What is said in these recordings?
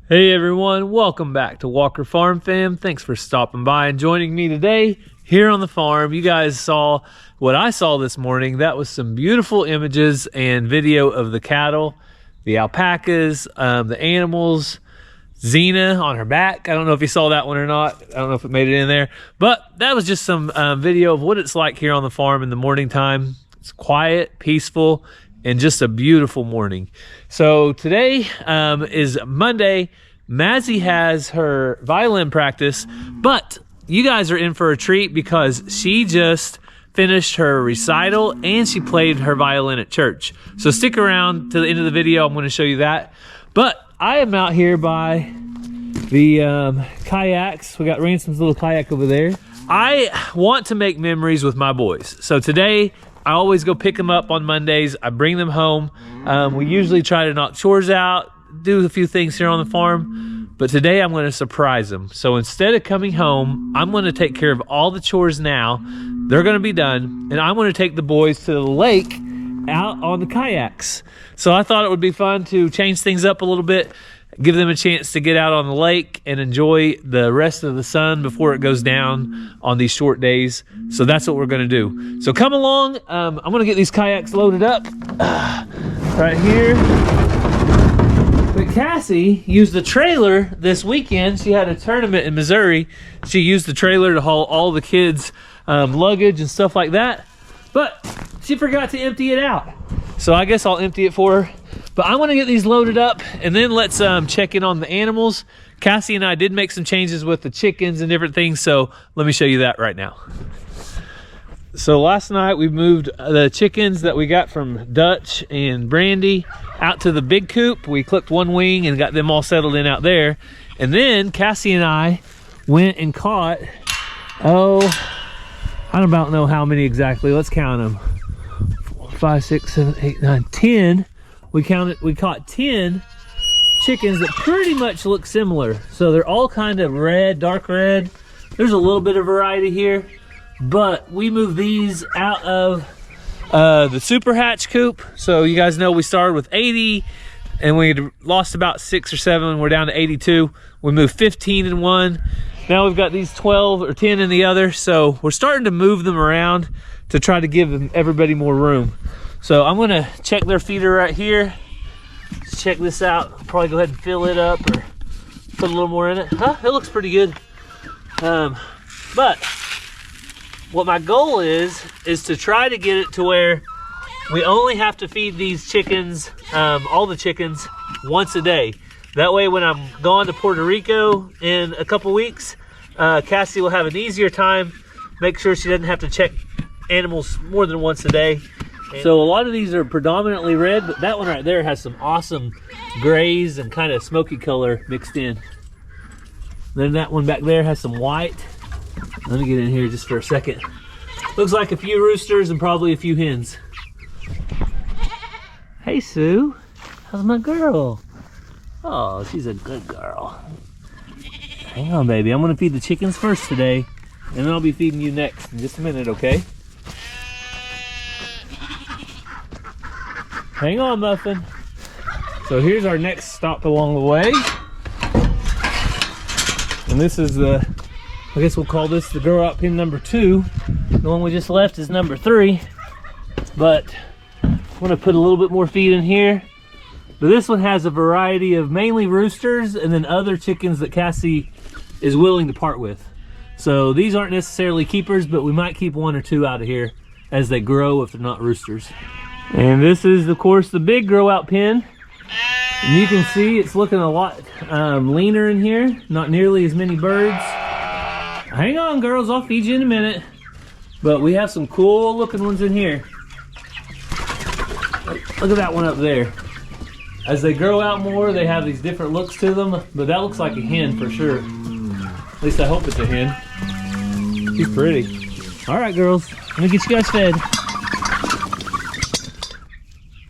Hey everyone, welcome back to Walker Farm Fam. Thanks for stopping by and joining me today here on the farm. You guys saw what I saw this morning. That was some beautiful images and video of the cattle, the alpacas, the animals, Xena on her back. I don't know if you saw that one or not. I don't know if it made it in there, but that was just some video of what it's like here on the farm in the morning time. It's quiet, peaceful, and just a beautiful morning. So today is Monday. Mazzy has her violin practice, but you guys are in for a treat because she just finished her recital and she played her violin at church. So stick around to the end of the video. I'm going to show you that. But I am out here by the kayaks. We got Ransom's little kayak over there. I want to make memories with my boys. So today, I always go pick them up on Mondays. I bring them home. We usually try to knock chores out, do a few things here on the farm, but today I'm going to surprise them. So instead of coming home, I'm going to take care of all the chores now. They're going to be done, and I'm going to take the boys to the lake out on the kayaks. So I thought it would be fun to change things up a little bit, give them a chance to get out on the lake and enjoy the rest of the sun before it goes down on these short days. So that's what we're going to do. So come along. I'm going to get these kayaks loaded up right here. But Cassie used the trailer this weekend. She had a tournament in Missouri. She used the trailer to haul all the kids' luggage and stuff like that. But she forgot to empty it out. So I guess I'll empty it for her. But I want to get these loaded up, and then let's check in on the animals. Cassie and I did make some changes with the chickens and different things, so let me show you that right now. So last night we moved the chickens that we got from Dutch and Brandy out to the big coop. We clipped one wing and got them all settled in out there. And then Cassie and I went and caught, I don't about know how many exactly. Let's count them. 4, 5, 6, 7, 8, 9, 10. We caught 10 chickens that pretty much look similar. So they're all kind of red, dark red. There's a little bit of variety here, but we moved these out of the super hatch coop. So you guys know we started with 80 and we had lost about 6 or 7. We're down to 82. We moved 15 in one. Now we've got these 12 or 10 in the other. So we're starting to move them around to try to give everybody more room. So I'm gonna check their feeder right here. Let's check this out. Probably go ahead and fill it up or put a little more in it. Huh? It looks pretty good. But what my goal is to try to get it to where we only have to feed these chickens, all the chickens, once a day. That way when I'm gone to Puerto Rico in a couple weeks, Cassie will have an easier time, make sure she doesn't have to check animals more than once a day. So a lot of these are predominantly red, but that one right there has some awesome grays and kind of smoky color mixed in. Then that one back there has some white. Let me get in here just for a second. Looks like a few roosters and probably a few hens. Hey Sue, how's my girl? Oh, she's a good girl. Hang on, baby. I'm gonna feed the chickens first today, and then I'll be feeding you next in just a minute, okay? Hang on, Muffin. So here's our next stop along the way. And this is the, I guess we'll call this the grow out pen number 2. The one we just left is number 3. But I'm gonna put a little bit more feed in here. But this one has a variety of mainly roosters and then other chickens that Cassie is willing to part with. So these aren't necessarily keepers, but we might keep 1 or 2 out of here as they grow if they're not roosters. And this is, of course, the big grow out pen. And you can see it's looking a lot leaner in here. Not nearly as many birds. Hang on, girls, I'll feed you in a minute. But we have some cool looking ones in here. Look at that one up there. As they grow out more, they have these different looks to them. But that looks like a hen for sure. At least I hope it's a hen. She's pretty. All right, girls, let me get you guys fed.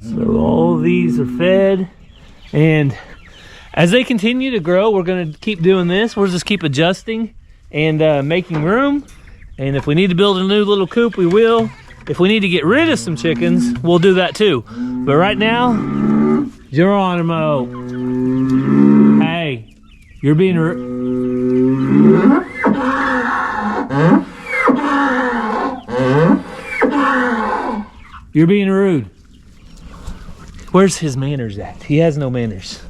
So all these are fed, and as they continue to grow, we're going to keep doing this. We'll just keep adjusting and making room, and if we need to build a new little coop, we will. If we need to get rid of some chickens, we'll do that too. But right now, Geronimo, hey, you're being you're being rude. Where's his manners at? He has no manners.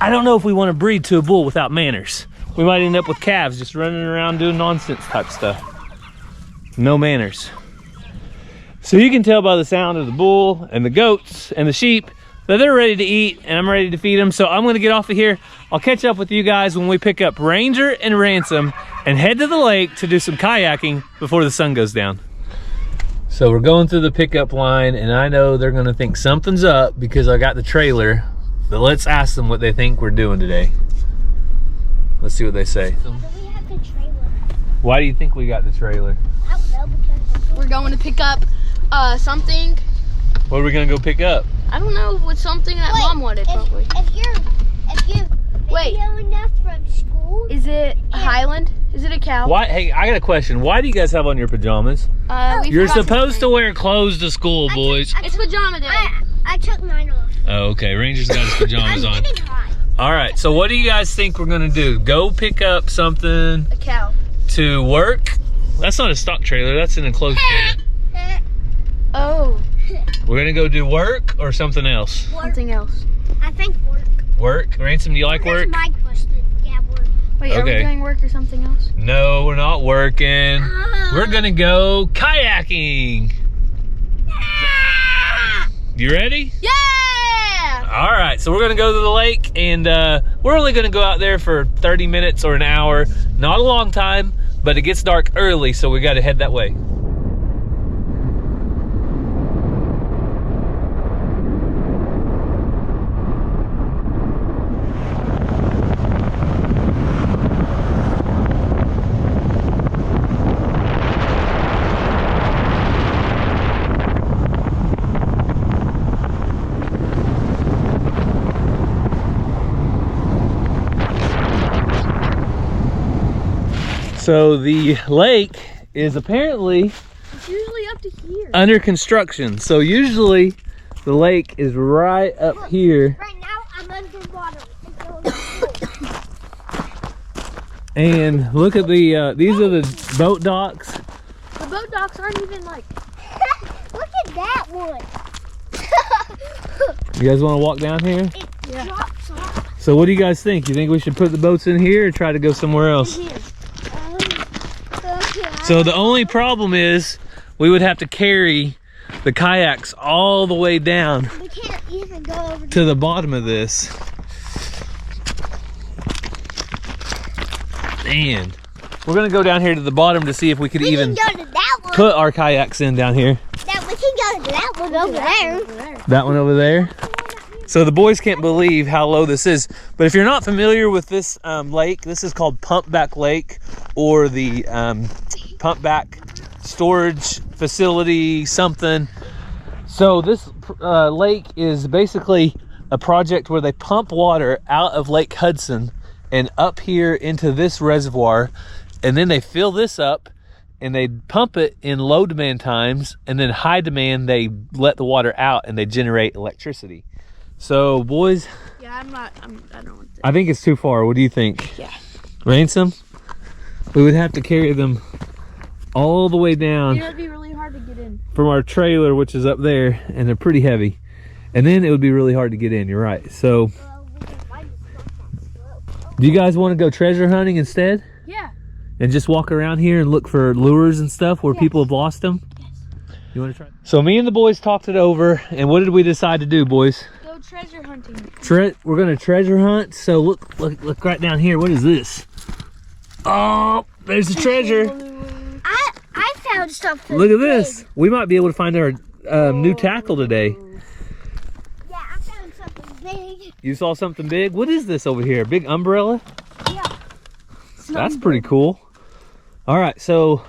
I don't know if we want to breed to a bull without manners. We might end up with calves just running around doing nonsense type stuff. No manners. So you can tell by the sound of the bull and the goats and the sheep that they're ready to eat and I'm ready to feed them. So I'm gonna get off of here. I'll catch up with you guys when we pick up Ranger and Ransom and head to the lake to do some kayaking before the sun goes down. So we're going through the pickup line, and I know they're gonna think something's up because I got the trailer, but let's ask them what they think we're doing today. Let's see what they say. Do we have the trailer? Why do you think we got the trailer? I don't know, because we're going to pick up something. What are we gonna go pick up? I don't know, with something that Mom wanted, probably. If you're videoing us from school. Is it a Highland? Is it a cow? Why? Hey, I got a question. Why do you guys have on your pajamas? You're supposed to wear clothes to school, boys. It's pajama day. I took mine off. Oh, okay. Ranger's got his pajamas on. I'm getting hot. All right. So what do you guys think we're gonna do? Go pick up something A cow. to work? That's not a stock trailer. That's an enclosed trailer. Oh. We're gonna go do work or something else? Something else. I think work. Work? Ransom, do you like work? That's my question. Yeah, work. Wait, are we Okay. doing work or something else? No, we're not working. We're gonna go kayaking. You ready? Yeah! All right, so we're gonna go to the lake, and we're only gonna go out there for 30 minutes or an hour. Not a long time, but it gets dark early, so we gotta head that way. So the lake is apparently It's usually up to here. under construction. So usually the lake is right up here. Right now, I'm underwater. And look at the, these are the boat docks. The boat docks aren't even like... Look at that one. You guys want to walk down here? It drops off. So what do you guys think? You think we should put the boats in here or try to go somewhere else? So the only problem is we would have to carry the kayaks all the way down We can't even go over to the bottom of this. Man, we're gonna go down here to the bottom to see if we could We even can go to that one. put our kayaks in down here. That we can go to that one over there. That one over there. So the boys can't believe how low this is. But if you're not familiar with this lake, this is called Pumpback Lake, or the Pumpback Storage Facility something. So this lake is basically a project where they pump water out of Lake Hudson and up here into this reservoir, and then they fill this up and they pump it in low demand times, and then high demand they let the water out and they generate electricity. So boys, Yeah, I don't want to. I think it's too far. What do you think? Yeah. Ransom? We would have to carry them all the way down It'd be really hard to get in. from our trailer, which is up there, and they're pretty heavy. And then it would be really hard to get in, you're right. So do you guys want to go treasure hunting instead? Yeah. And just walk around here and look for lures and stuff where people have lost them? Yes. You want to try? So me and the boys talked it over, and what did we decide to do, boys? Go treasure hunting. We're gonna treasure hunt. So look right down here. What is this? Oh, there's the treasure. I found something. Look at this. We might be able to find our new tackle today. Yeah, I found something big. You saw something big? What is this over here? A big umbrella? Yeah. That's pretty cool. All right, so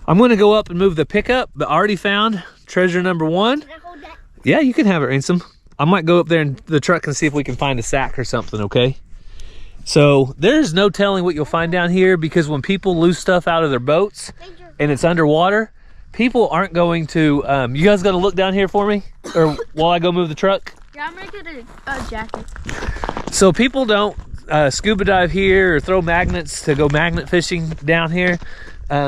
I'm gonna go up and move the pickup, but I already found treasure number 1. Can I hold that? Yeah, you can have it, Ransom. I might go up there in the truck and see if we can find a sack or something, okay? So there's no telling what you'll find down here, because when people lose stuff out of their boats and it's underwater, people aren't going to, you guys gonna look down here for me? Or while I go move the truck? Yeah, I'm gonna get a jacket. So people don't scuba dive here or throw magnets to go magnet fishing down here.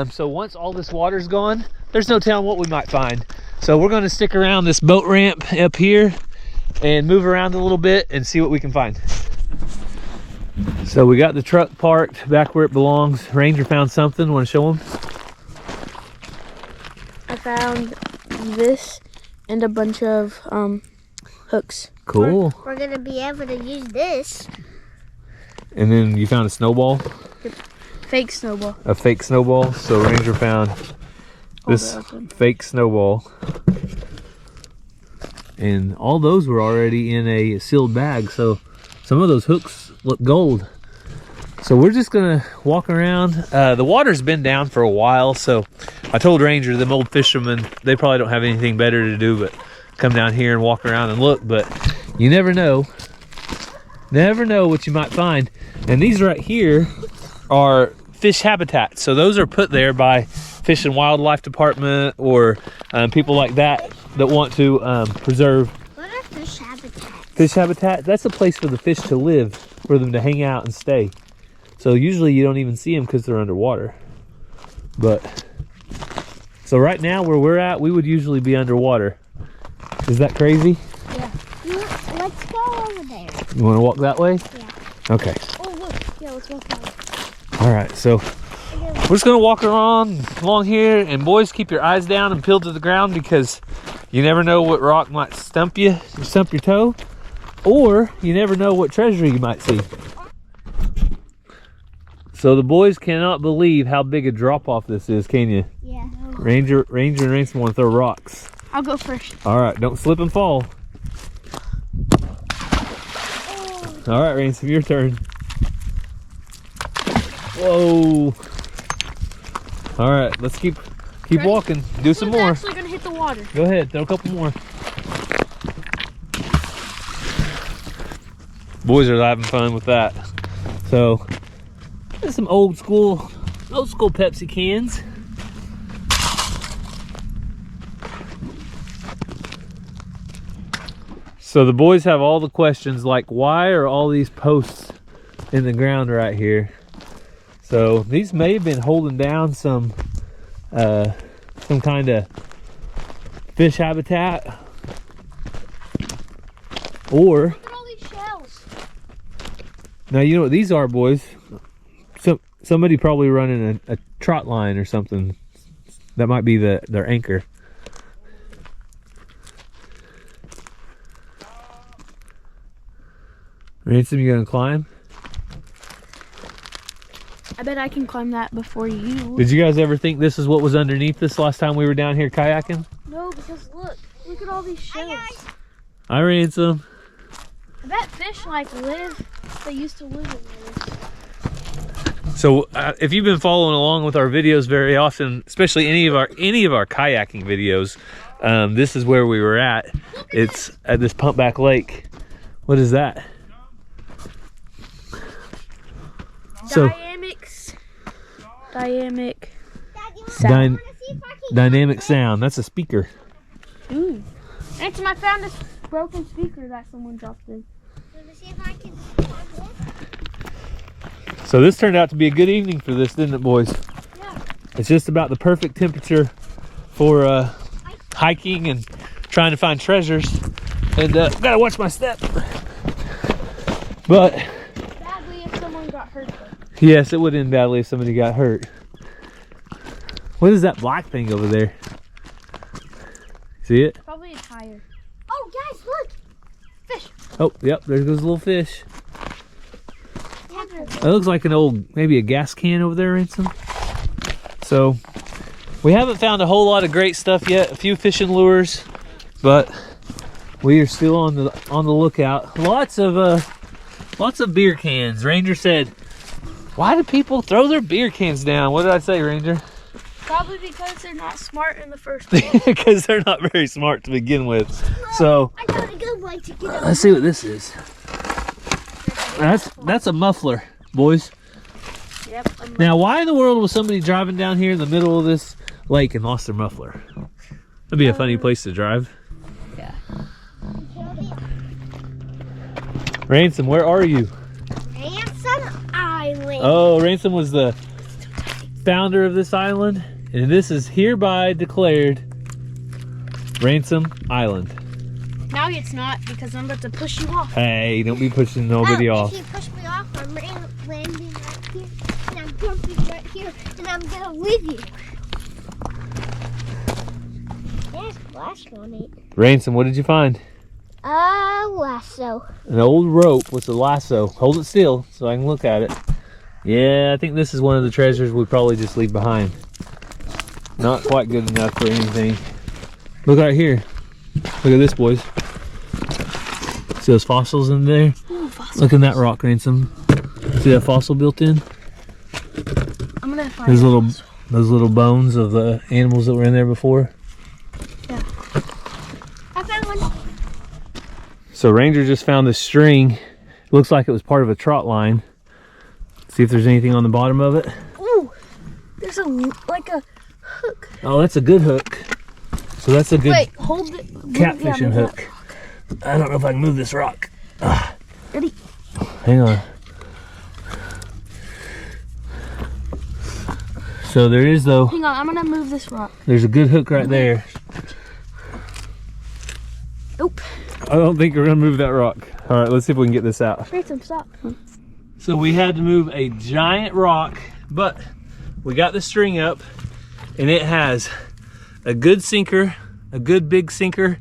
So once all this water's gone, there's no telling what we might find. So we're gonna stick around this boat ramp up here and move around a little bit and see what we can find. So we got the truck parked back where it belongs. Ranger found something. Want to show him? I found this and a bunch of hooks. Cool. We're gonna be able to use this. And then you found a snowball? Fake snowball. A fake snowball. So Ranger found this fake snowball. And all those were already in a sealed bag. So some of those hooks look gold. So we're just gonna walk around. The water's been down for a while, so I told Ranger, them old fishermen, they probably don't have anything better to do but come down here and walk around and look. But you never know. Never know what you might find. And these right here are fish habitats. So those are put there by Fish and Wildlife Department or people like that want to preserve. What are fish habitats? Fish habitat, that's a place for the fish to live, for them to hang out and stay. So usually you don't even see them because they're underwater. But, so right now where we're at, we would usually be underwater. Is that crazy? Yeah. Let's go over there. You want to walk that way? Yeah. Okay. Oh, look. Yeah, let's walk that way. All right, so we're just gonna walk along here, and boys, keep your eyes down and peeled to the ground, because you never know what rock might stump you, or stump your toe, or you never know what treasure you might see. So the boys cannot believe how big a drop off this is, can you? Yeah. Ranger and Ransom want to throw rocks. I'll go first. All right, don't slip and fall. All right, Ransom, your turn. Whoa. All right, let's keep walking. Do some more. It's actually gonna hit the water. Go ahead, throw a couple more. Boys are having fun with that. So, there's some old school Pepsi cans. So the boys have all the questions, like why are all these posts in the ground right here? So these may have been holding down some kind of fish habitat. Or, Look at all these shells. now you know what these are, boys. Somebody probably running a trot line or something. That might be their anchor. Ransom, you gonna climb? I bet I can climb that before you. Did you guys ever think this is what was underneath this last time we were down here kayaking? No, because look at all these shells. Hi, Ransom. I bet fish they used to live in this. So if you've been following along with our videos very often, especially any of our kayaking videos, this is where we were at. It's at this pumpback lake. What is that? Dynamic sound. That's a speaker. Ooh. Ransom, I found this broken speaker that someone dropped in. Let me see if I can. So this turned out to be a good evening for this, didn't it, boys? Yeah. It's just about the perfect temperature for hiking and trying to find treasures. And gotta watch my step. But Badly if someone got hurt though. yes, it would end badly if somebody got hurt. What is that black thing over there? See it? Probably a tire. Oh guys, look! Fish! Oh, yep, there goes a little fish. Yeah. It looks like an old, maybe a gas can over there, Ransom. So, we haven't found a whole lot of great stuff yet. A few fishing lures, but we are still on the lookout. Lots of beer cans. Ranger said, "Why do people throw their beer cans down?" What did I say, Ranger? Probably because they're not smart in the first place. Because they're not very smart to begin with. So, I got a good way to get up. let's see what this is. That's a muffler, boys. Yep. Now, why in the world was somebody driving down here in the middle of this lake and lost their muffler? That'd be a funny place to drive. Yeah. Ransom, where are you? Ransom Island. Oh, Ransom was the founder of this island, and this is hereby declared Ransom Island. Now it's not because I'm about to push you off. Hey, don't be pushing nobody off. If you push me off, I'm landing right here, and I'm jumping right here, and I'm gonna leave you. There's a last on it. Ransom, what did you find? A lasso. An old rope with a lasso. Hold it still so I can look at it. Yeah, I think this is one of the treasures we probably just leave behind. Not quite good enough for anything. Look right here. Look at this, boys. See those fossils in there? Ooh, fossils. Look in that rock, Ransom. See that fossil built in? I'm gonna find Those little bones of the animals that were in there before. Yeah. I found one. So Ranger just found this string. Looks like it was part of a trot line. See if there's anything on the bottom of it. Ooh, there's like a hook. Oh, that's a good hook. So that's a good Wait, hold it. catfishing hook. I don't know if I can move this rock. Ready? Hang on. So there is though. Hang on, I'm gonna move this rock. There's a good hook right there. Nope. I don't think we're gonna move that rock. All right, let's see if we can get this out. Ransom, stop. So we had to move a giant rock, but we got the string up, and it has a good sinker, a good big sinker,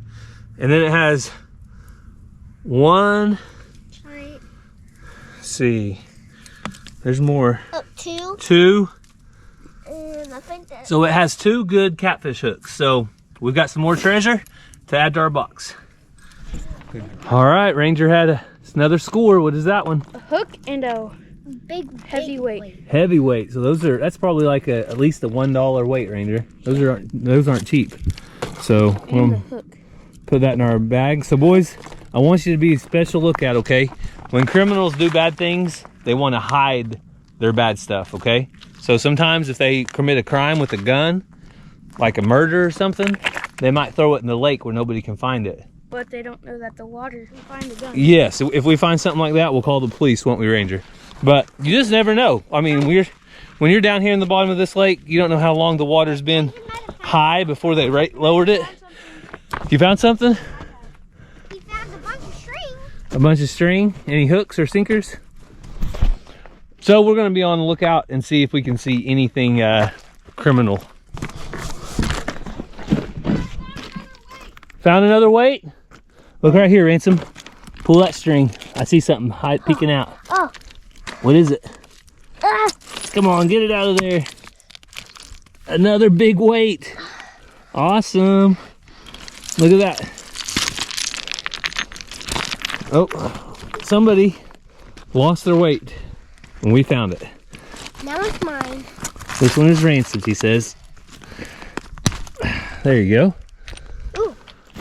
and then it has one. Let's see, there's more. Two. And I think that. So it has two good catfish hooks. So we've got some more treasure to add to our box. All right, Ranger had another score. What is that one? A hook and a Big heavyweight. Heavyweight. So that's probably like at least a $1 weight, Ranger. Those aren't cheap. So And the we'll hook. put that in our bag. So boys, I want you to be a special lookout, okay? When criminals do bad things, they want to hide their bad stuff, okay? So sometimes if they commit a crime with a gun, like a murder or something, they might throw it in the lake where nobody can find it. But they don't know that the water can find the gun. Yes, if we find something like that, we'll call the police, won't we, Ranger? But you just never know. I mean, when you're down here in the bottom of this lake, you don't know how long the water's been high before they lowered it. You found something? He found a bunch of string. A bunch of string? Any hooks or sinkers? So we're gonna be on the lookout and see if we can see anything criminal. Found another weight? Look right here, Ransom. Pull that string. I see something peeking out. Oh. What is it? Come on, get it out of there. Another big weight. Awesome. Look at that. Oh, somebody lost their weight and we found it. Now it's mine. This one is Ransom's, he says. There you go. Ooh.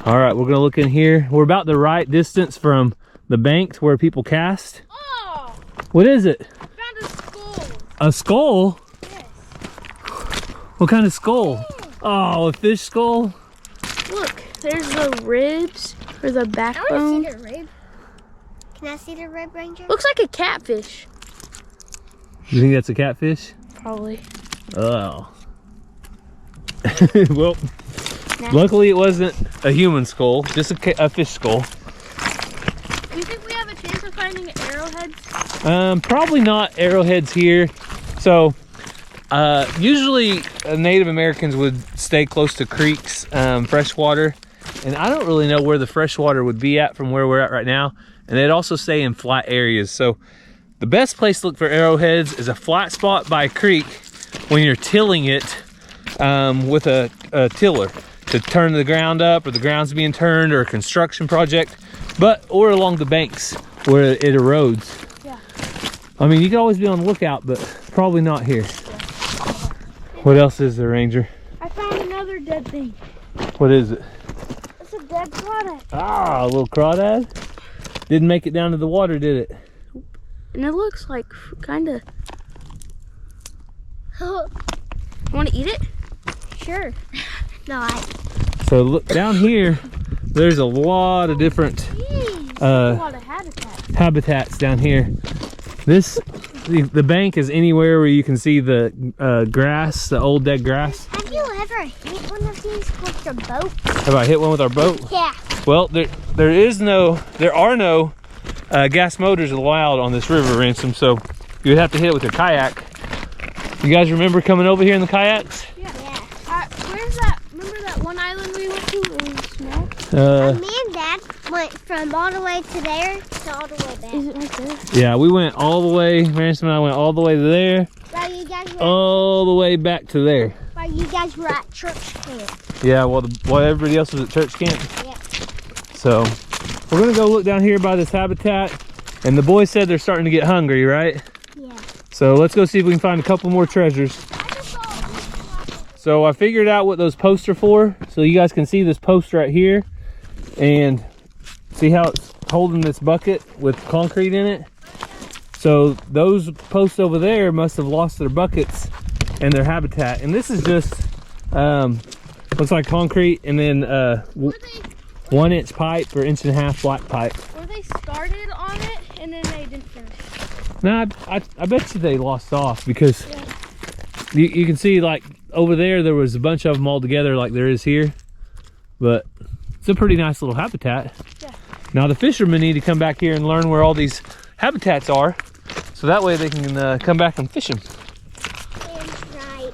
All right, we're gonna look in here. We're about the right distance from the bank to where people cast. Oh! What is it? I found a skull. A skull? Yes. What kind of skull? Oh, a fish skull? Look, there's the ribs or the I want backbone. to see the rib. Can I see the rib, Ranger? Looks like a catfish. You think that's a catfish? Probably. Oh. Well, luckily it wasn't a human skull, just a fish skull. Do you think we have a chance of finding arrowheads? Probably not arrowheads here. So, usually Native Americans would stay close to creeks, freshwater, and I don't really know where the freshwater would be at from where we're at right now. And they'd also stay in flat areas. So the best place to look for arrowheads is a flat spot by a creek when you're tilling it with a tiller to turn the ground up, or the ground's being turned, or a construction project, or along the banks where it erodes. Yeah. I mean, you can always be on the lookout, but probably not here. What else is there, Ranger? I found another dead thing. What is it? It's a dead crawdad. Ah, a little crawdad. Didn't make it down to the water, did it? And it looks like kind of... Want to eat it? Sure. No, So look down here, there's a lot of different a lot of habitats down here. The bank is anywhere where you can see the grass, the old dead grass. Have you ever hit one of these with your boat? Have I hit one with our boat? Yeah. Well, there are no gas motors allowed on this river, Ransom, so you would have to hit it with your kayak. You guys remember coming over here in the kayaks? Yeah. Where's that? Remember that one island we went to? It was small. Me and Dad went from all the way to there to all the way back. Is it right there? Yeah, we went all the way, Ransom and I went all the way to there, While you guys were, all the way back to there. while you guys were at church camp. Yeah, while everybody else was at church camp. Yeah. So we're gonna go look down here by this habitat, and the boys said they're starting to get hungry, right? Yeah. So let's go see if we can find a couple more treasures. So I figured out what those posts are for. So you guys can see this post right here, and see how it's holding this bucket with concrete in it. So those posts over there must have lost their buckets and their habitat. And this is just looks like concrete, and then 1 inch pipe or 1.5 inch black pipe. Or they started on it and then they didn't finish. No, I bet you they lost off, because you can see, like, over there was a bunch of them all together like there is here. But it's a pretty nice little habitat. Yeah. Now the fishermen need to come back here and learn where all these habitats are, so that way they can come back and fish them. And right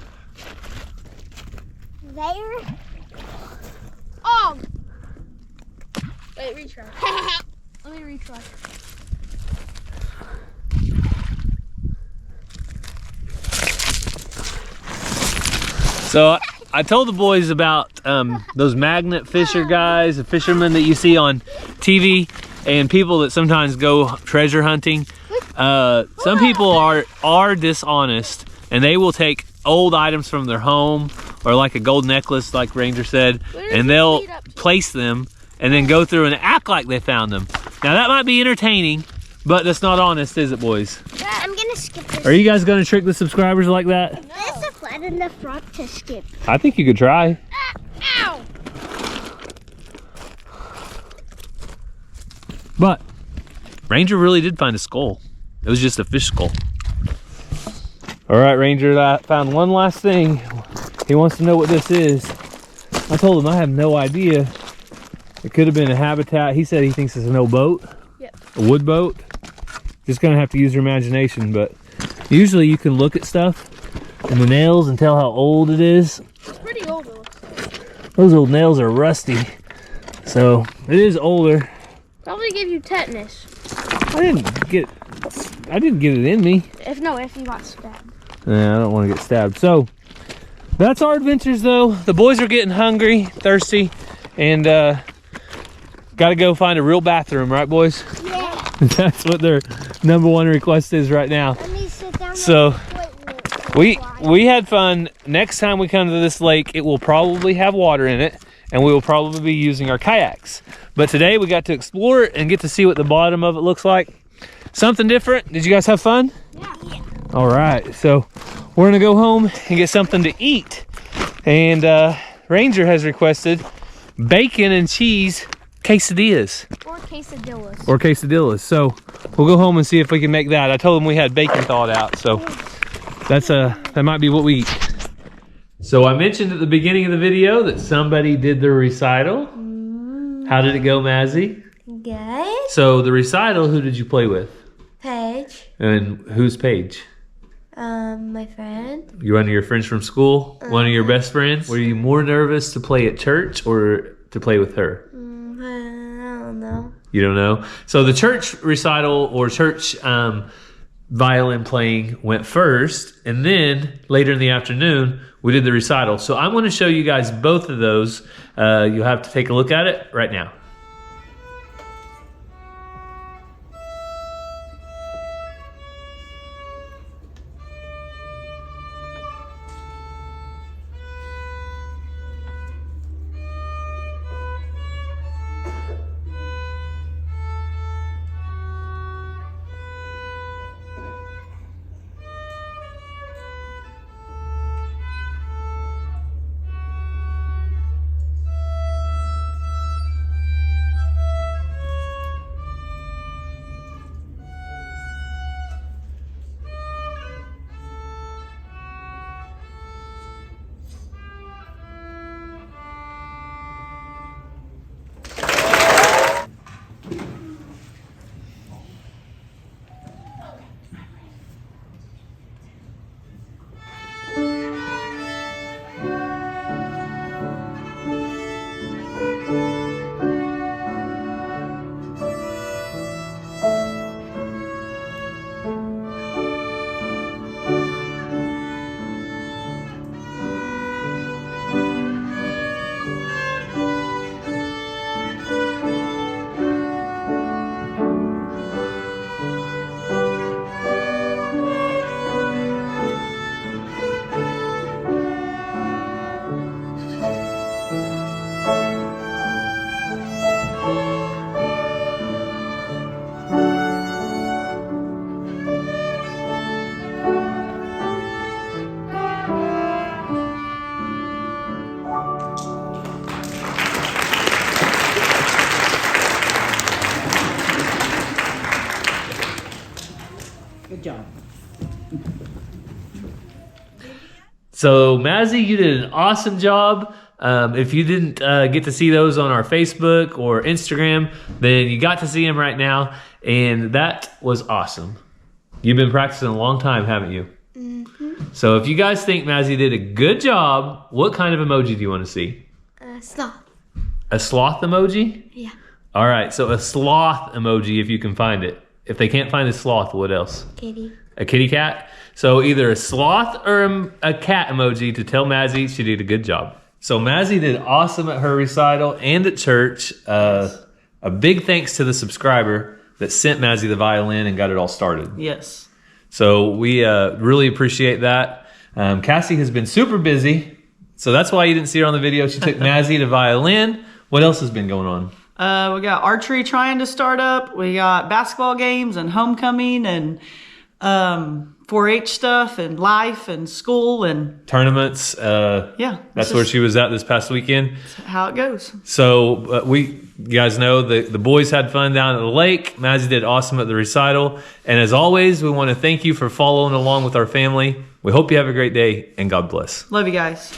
there. Oh! Wait, retry. Let me retry. So I told the boys about those magnet fisher guys, the fishermen that you see on TV, and people that sometimes go treasure hunting. Some people are dishonest, and they will take old items from their home, or like a gold necklace, like Ranger said, and they'll place them and then go through and act like they found them. Now that might be entertaining, but that's not honest, is it, boys? Yeah, I'm gonna skip this. Are you guys gonna trick the subscribers like that? There's a flat in the front to skip. I think you could try. Ow! But Ranger really did find a skull. It was just a fish skull. All right, Ranger, I found one last thing. He wants to know what this is. I told him I have no idea. It could have been a habitat. He said he thinks it's an old boat. Yep. A wood boat. Just gonna have to use your imagination, but usually you can look at stuff and the nails and tell how old it is. It's pretty old, it looks like. Those old nails are rusty. So it is older. Probably give you tetanus. I didn't get it in me. If you got stabbed. Nah, I don't want to get stabbed. So that's our adventures though. The boys are getting hungry, thirsty, and gotta go find a real bathroom, right boys? Yeah. That's what their #1 request is right now. Let me sit down. So we had fun. Next time we come to this lake, it will probably have water in it, and we will probably be using our kayaks. But today we got to explore it and get to see what the bottom of it looks like. Something different. Did you guys have fun? Yeah. All right, so we're gonna go home and get something to eat. And Ranger has requested bacon and cheese quesadillas. Or quesadillas. So we'll go home and see if we can make that. I told him we had bacon thawed out, so that might be what we eat. So I mentioned at the beginning of the video that somebody did the recital. How did it go, Mazzy? Good. So the recital, who did you play with? Paige. And who's Paige? My friend. You one of your friends from school? One of your best friends? Were you more nervous to play at church or to play with her? I don't know. You don't know? So the church recital or church violin playing went first, and then later in the afternoon we did the recital. So I'm going to show you guys both of those. You'll have to take a look at it right now. Good job. So Mazzy, you did an awesome job. If you didn't get to see those on our Facebook or Instagram, then you got to see them right now, and that was awesome. You've been practicing a long time, haven't you? Mm-hmm. So if you guys think Mazzy did a good job, what kind of emoji do you want to see? Sloth. A sloth emoji? Yeah. All right, so a sloth emoji if you can find it. If they can't find a sloth, what else? Kitty. A kitty cat? So either a sloth or a cat emoji to tell Mazzy she did a good job. So Mazzy did awesome at her recital and at church. A big thanks to the subscriber that sent Mazzy the violin and got it all started. Yes. So we really appreciate that. Cassie has been super busy, so that's why you didn't see her on the video. She took Mazzy to violin. What else has been going on? We got archery trying to start up. We got basketball games and homecoming and 4-H stuff and life and school and Tournaments. yeah. That's where she was at this past weekend. How it goes. So you guys know the boys had fun down at the lake. Mazzy did awesome at the recital. And as always, we want to thank you for following along with our family. We hope you have a great day and God bless. Love you guys.